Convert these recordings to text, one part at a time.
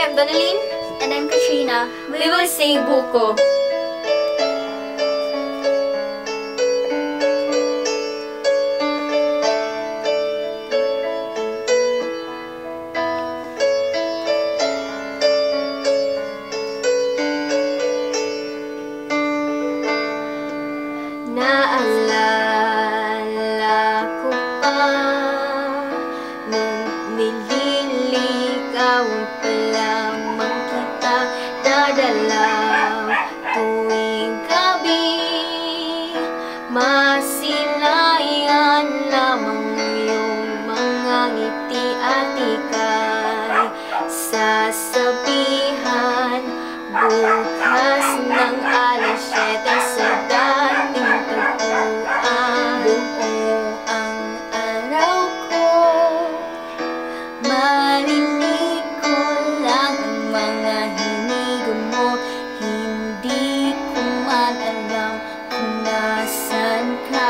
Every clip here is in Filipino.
I'm Donalyn. And I'm Katrina. We will sing Buko. Naalala ko pa nung nililigawan pa lamang kita, dadalaw tuwing gabi. Masilayan lamang iyong mga ngiti at ika'y sasabihan bukas ng alas 7 sa dating tagpuan. Buong ang araw ko, marinig ko lang ang mga hinigo mo. Hindi ko man alam kung nasan ka.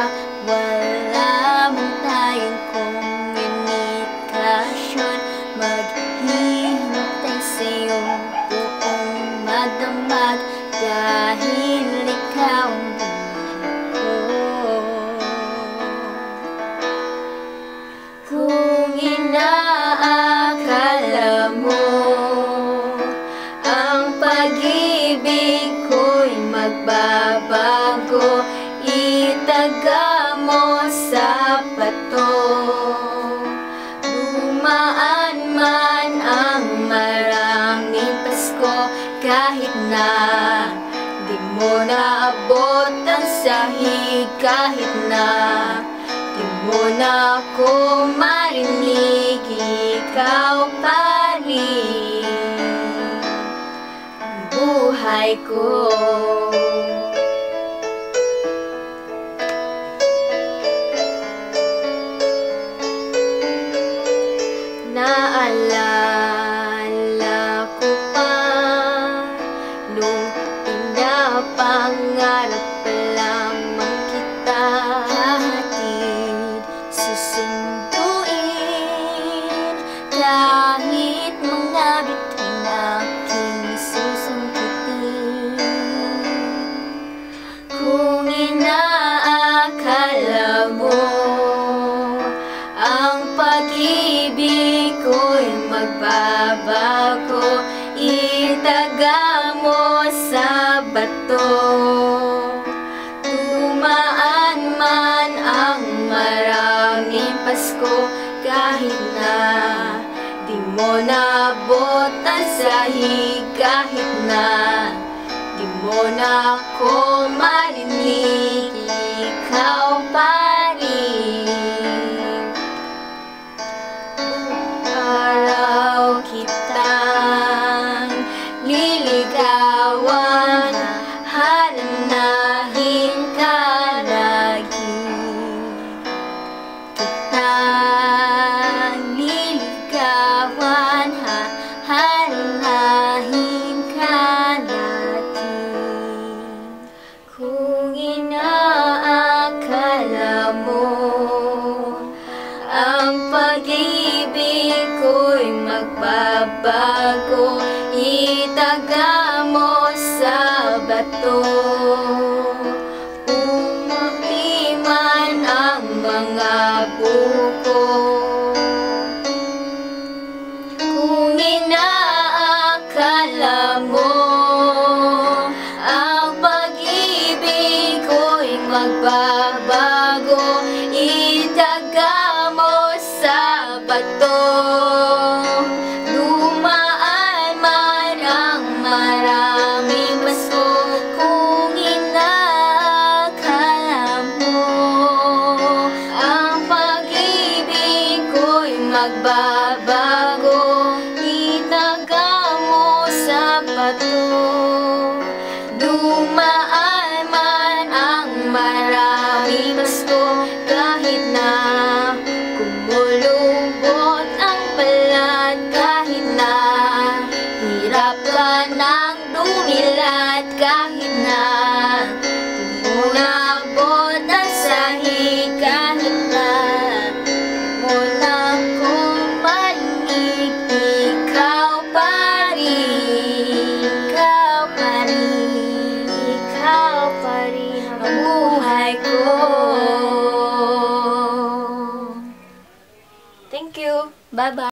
Wala mong tayong komunikasyon. Maghihintay sa'yong buong madamag dahil ikaw ang buhay ko. Kung inaakala mo ang pag-ibig ko'y magbabago, itaga mo sa pato. Dumaan man ang maraming Pasko, kahit na di mo naabot ang sahig, kahit na di mo na ako marinig, ikaw pa rin ang buhay ko. Naalala ko pa nung pinapangarap pa lamang kita, hahatid, susunduin, kahit mga bituin aking susungkitin. Kung inaakala mo ang pag-ibig ko'y magbabago, itaga mo sa bato. Dumaan man ang maraming Pasko, kahit na di mo naabot ang sahig, kahit na di mo na ako marinig, ikaw pa rin. Araw kitang liligawan, hananahin ka lagi. Kitang liligawan, hananahin ka lagi. Kung inaakala mo ang pag-ibig ko'y magbabago, itaga mo sa bato. Umuwi man ang mga buko, kung inaakala mo ang pag-ibig ko'y magbabago, itaga mo sa bato. Dumaan man ang maraming Pasko, kung inaakala mo ang pag-ibig ko'y magbabago, itaga mo sa bato. Dumaan man ang maraming Pasko, kahit na kumulubot ang balat, kahit na hirap ka ng dumilat, kahit na di mo naabot ang sahig, kahit na di mo na ako marinig, Bye-bye!